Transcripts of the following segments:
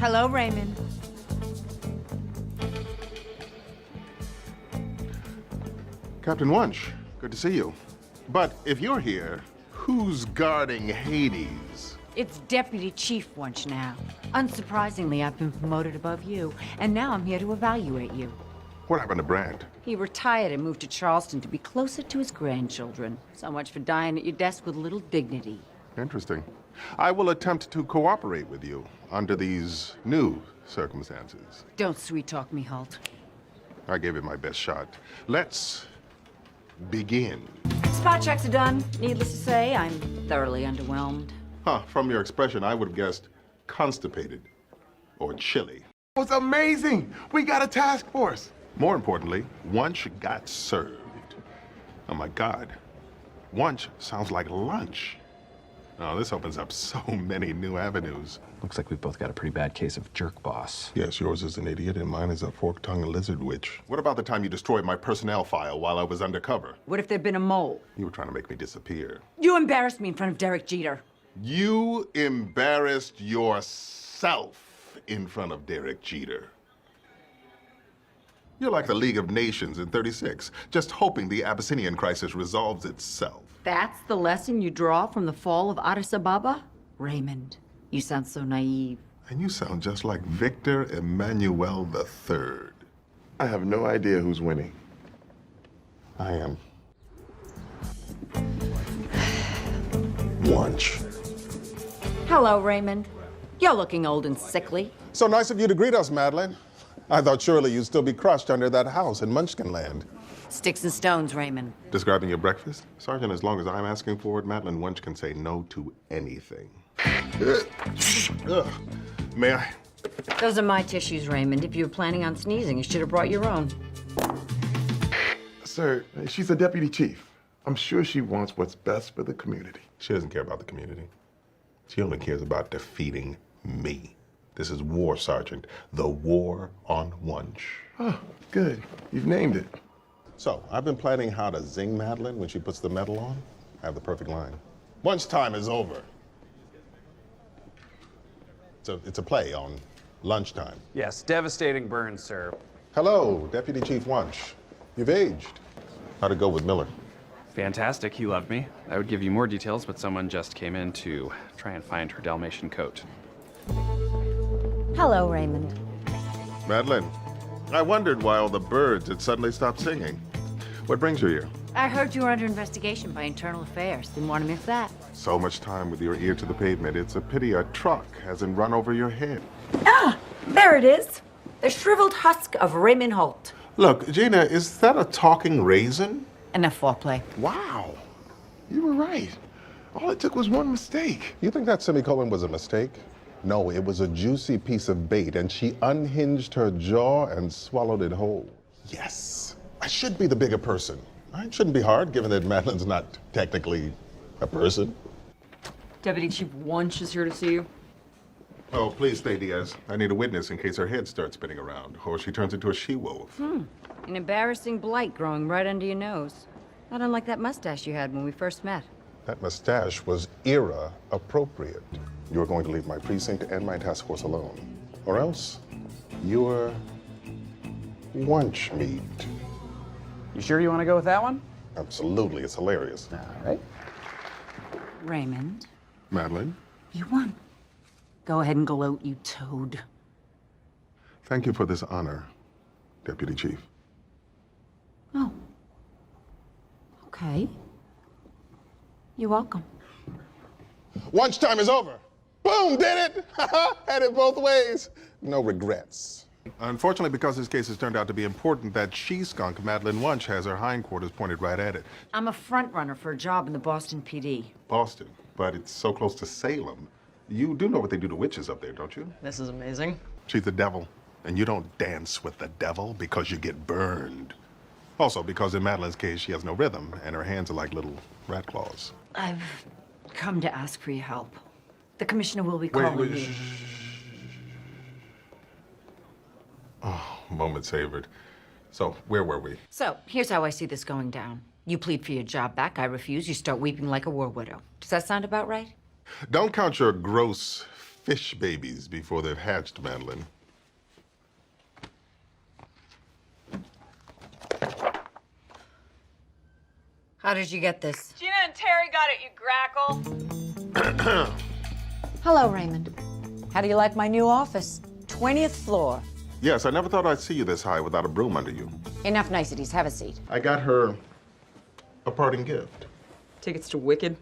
Hello, Raymond. Captain Wuntch, good to see you. But if you're here, who's guarding Hades? It's Deputy Chief Wuntch now. Unsurprisingly, I've been promoted above you, and now I'm here to evaluate you. What happened to Brand? He retired and moved to Charleston to be closer to his grandchildren. So much for dying at your desk with little dignity. Interesting. I will attempt to cooperate with you under these new circumstances. Don't sweet-talk me, Holt. I gave it my best shot. Let's begin. Spot checks are done. Needless to say, I'm thoroughly underwhelmed. Huh, from your expression, I would have guessed constipated or chilly. It was amazing. We got a task force. More importantly, Wuntch got served. Oh my God. Wuntch sounds like lunch. Oh, this opens up so many new avenues. Looks like we've both got a pretty bad case of jerk boss. Yes, yours is an idiot and mine is a fork-tongued lizard witch. What about the time you destroyed my personnel file while I was undercover? What if there'd been a mole? You were trying to make me disappear. You embarrassed me in front of Derek Jeter. You embarrassed yourself in front of Derek Jeter. You're like the League of Nations in '36, just hoping the Abyssinian crisis resolves itself. That's the lesson you draw from the fall of Addis Ababa? Raymond, you sound so naive. And you sound just like Victor Emmanuel III. I have no idea who's winning. I am. Wuntch. Hello, Raymond. You're looking old and sickly. So nice of you to greet us, Madeline. I thought surely you'd still be crushed under that house in Munchkinland. Sticks and stones, Raymond. Describing your breakfast? Sergeant, as long as I'm asking for it, Madeline Wuntch can say no to anything. Ugh. May I? Those are my tissues, Raymond. If you were planning on sneezing, you should have brought your own. Sir, she's a deputy chief. I'm sure she wants what's best for the community. She doesn't care about the community. She only cares about defeating me. This is war, Sergeant. The war on Wuntch. Oh, good. You've named it. So, I've been planning how to zing Madeline when she puts the medal on. I have the perfect line. Wuntch time is over. It's a play on lunchtime. Yes, devastating burn, sir. Hello, Deputy Chief Wuntch. You've aged. How'd it go with Miller? Fantastic, he loved me. I would give you more details, but someone just came in to try and find her Dalmatian coat. Hello, Raymond. Madeline, I wondered why all the birds had suddenly stopped singing. What brings you here? I heard you were under investigation by Internal Affairs. Didn't want to miss that. So much time with your ear to the pavement. It's a pity a truck hasn't run over your head. Ah, there it is. The shriveled husk of Raymond Holt. Look, Gina, is that a talking raisin? Enough foreplay. Wow. You were right. All it took was one mistake. You think that semicolon was a mistake? No, it was a juicy piece of bait, and she unhinged her jaw and swallowed it whole. Yes, I should be the bigger person. It shouldn't be hard, given that Madeline's not technically a person. Deputy Chief Wuntch is here to see you. Oh, please stay, Diaz. I need a witness in case her head starts spinning around, or she turns into a she-wolf. An embarrassing blight growing right under your nose. Not unlike that mustache you had when we first met. That mustache was era-appropriate. You are going to leave my precinct and my task force alone, or else you're Wuntch meat. You sure you want to go with that one? Absolutely, it's hilarious. All right. Raymond, Madeline, you won. Go ahead and gloat, you toad. thank you for this honor, Deputy Chief. Oh. Okay. You're welcome. Wuntch time is over. Boom, did it! Had it both ways. No regrets. Unfortunately, because this case has turned out to be important, that she-skunk, Madeline Wuntch, has her hindquarters pointed right at it. I'm a front runner for a job in the Boston PD. Boston, but it's so close to Salem. You do know what they do to witches up there, don't you? This is amazing. She's the devil, and you don't dance with the devil because you get burned. Also, because in Madeline's case, she has no rhythm, and her hands are like little rat claws. I've come to ask for your help. The commissioner will be calling you. Oh, moment savored. So, where were we? So, here's how I see this going down. You plead for your job back, I refuse, you start weeping like a war widow. Does that sound about right? Don't count your gross fish babies before they've hatched, Madeline. How did you get this? Gina and Terry got it, you grackle. Hello, Raymond. How do you like my new office? 20th floor. Yes, I never thought I'd see you this high without a broom under you. Enough niceties. Have a seat. I got her a parting gift Tickets to Wicked.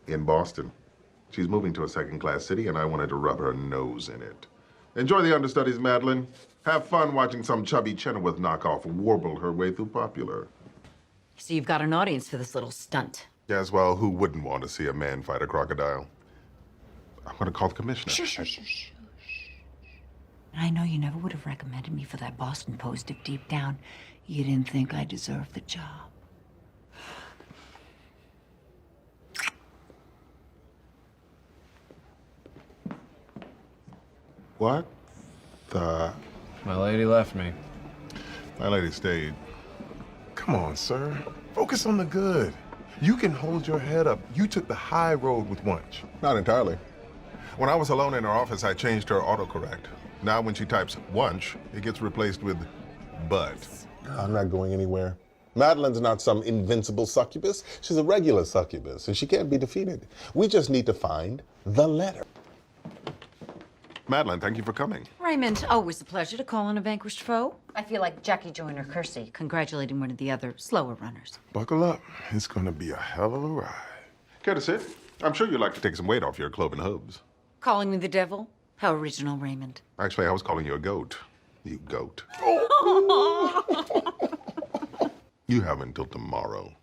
in Boston. She's moving to a second-class city, and I wanted to rub her nose in it. Enjoy the understudies, Madeline. Have fun watching some chubby Chenoweth knockoff warble her way through popular. So you've got an audience for this little stunt. Yes, well, who wouldn't want to see a man fight a crocodile? I'm going to call the commissioner. Shush. I know you never would have recommended me for that Boston post if deep down you didn't think I deserved the job. What the... My lady left me. My lady stayed. Come on, sir. Focus on the good. You can hold your head up. You took the high road with Wuntch. Not entirely. When I was alone in her office, I changed her autocorrect. Now when she types Wuntch, it gets replaced with Bud. I'm not going anywhere. Madeline's not some invincible succubus. She's a regular succubus, and she can't be defeated. We just need to find the letter. Madeline, thank you for coming. Raymond, always a pleasure to call on a vanquished foe. I feel like Jackie Joyner Kersey congratulating one of the other slower runners. Buckle up. It's gonna be a hell of a ride. Care to sit? I'm sure you'd like to take some weight off your cloven hooves. Calling me the devil? How original, Raymond. Actually, I was calling you a goat. You goat. You have until tomorrow.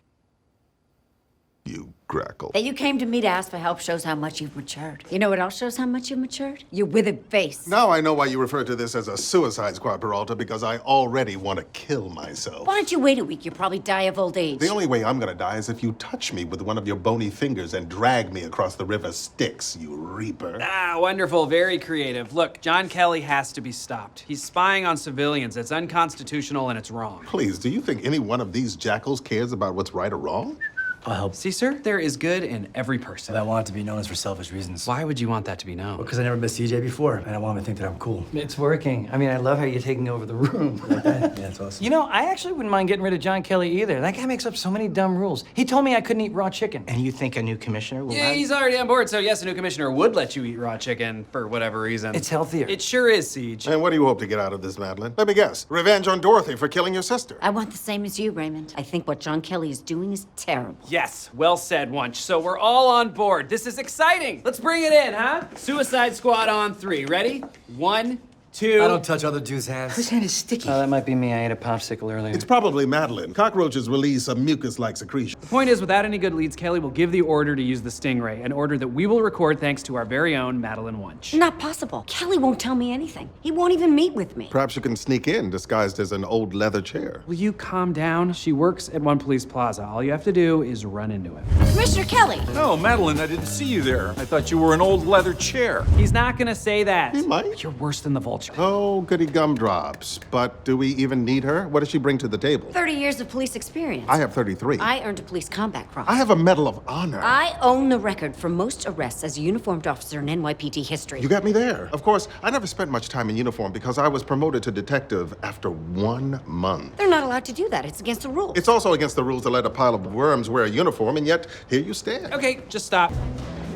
You grackle. That you came to me to ask for help shows how much you've matured. You know what else shows how much you've matured? Your withered face. Now I know why you refer to this as a suicide squad, Peralta, because I already want to kill myself. Why don't you wait a week? You'll probably die of old age. The only way I'm gonna die is if you touch me with one of your bony fingers and drag me across the river Styx, you reaper. Ah, wonderful. Very creative. Look, John Kelly has to be stopped. He's spying on civilians. It's unconstitutional and it's wrong. Please, do you think any one of these jackals cares about what's right or wrong? I'll help. See, sir, there is good in every person. I want it to be known as for selfish reasons. Why would you want that to be known? Because I never met CJ before, and I want him to think that I'm cool. It's working. I mean, I love how you're taking over the room like that. Yeah, it's awesome. You know, I actually wouldn't mind getting rid of John Kelly either. That guy makes up so many dumb rules. He told me I couldn't eat raw chicken. And you think a new commissioner will Yeah, have... he's already on board, so yes, a new commissioner would let you eat raw chicken for whatever reason. It's healthier. It sure is, Siege. And what do you hope to get out of this, Madeline? Let me guess. Revenge on Dorothy for killing your sister. I want the same as you, Raymond. I think what John Kelly is doing is terrible. Yes, well said, Wuntch. So we're all on board. This is exciting. Let's bring it in, huh? Suicide Squad on 3. Ready? 1, 2. I don't touch other dudes' hands. His hand is sticky. Oh, that might be me. I ate a popsicle earlier. It's probably Madeline. Cockroaches release a mucus-like secretion. The point is, without any good leads, Kelly will give the order to use the Stingray, an order that we will record thanks to our very own Madeline Wuntch. Not possible. Kelly won't tell me anything. He won't even meet with me. Perhaps you can sneak in disguised as an old leather chair. Will you calm down? She works at One Police Plaza. All you have to do is run into him. Commissioner Kelly! No, Madeline, I didn't see you there. I thought you were an old leather chair. He's not gonna say that. He might. You're worse than the Vulture. Oh, goody gumdrops. But do we even need her? What does she bring to the table? 30 years of police experience. I have 33. I earned a police combat cross. I have a Medal of Honor. I own the record for most arrests as a uniformed officer in NYPD history. You got me there. Of course, I never spent much time in uniform because I was promoted to detective after 1 month. They're not allowed to do that. It's against the rules. It's also against the rules to let a pile of worms wear a uniform, and yet here you stand. Okay, just stop.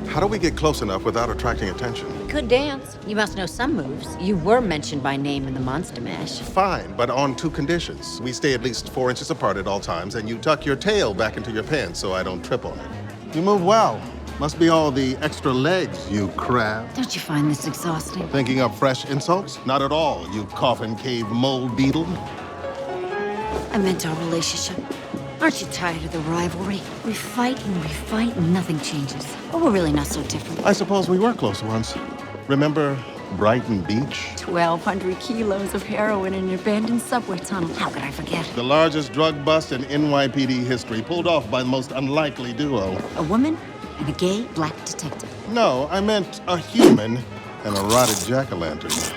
How do we get close enough without attracting attention? Good dance. You must know some moves. You were mentioned by name in the Monster Mash. Fine, but on 2 conditions. We stay at least 4 inches apart at all times, and you tuck your tail back into your pants so I don't trip on it. You move well. Must be all the extra legs, you crab. Don't you find this exhausting? Thinking up fresh insults? Not at all, you coffin cave mold beetle. I meant our relationship. Aren't you tired of the rivalry? We fight and nothing changes. But we're really not so different. I suppose we were close once. Remember Brighton Beach? 1,200 kilos of heroin in an abandoned subway tunnel. How could I forget? The largest drug bust in NYPD history, pulled off by the most unlikely duo. A woman and a gay black detective. No, I meant a human and a rotted jack-o'-lantern.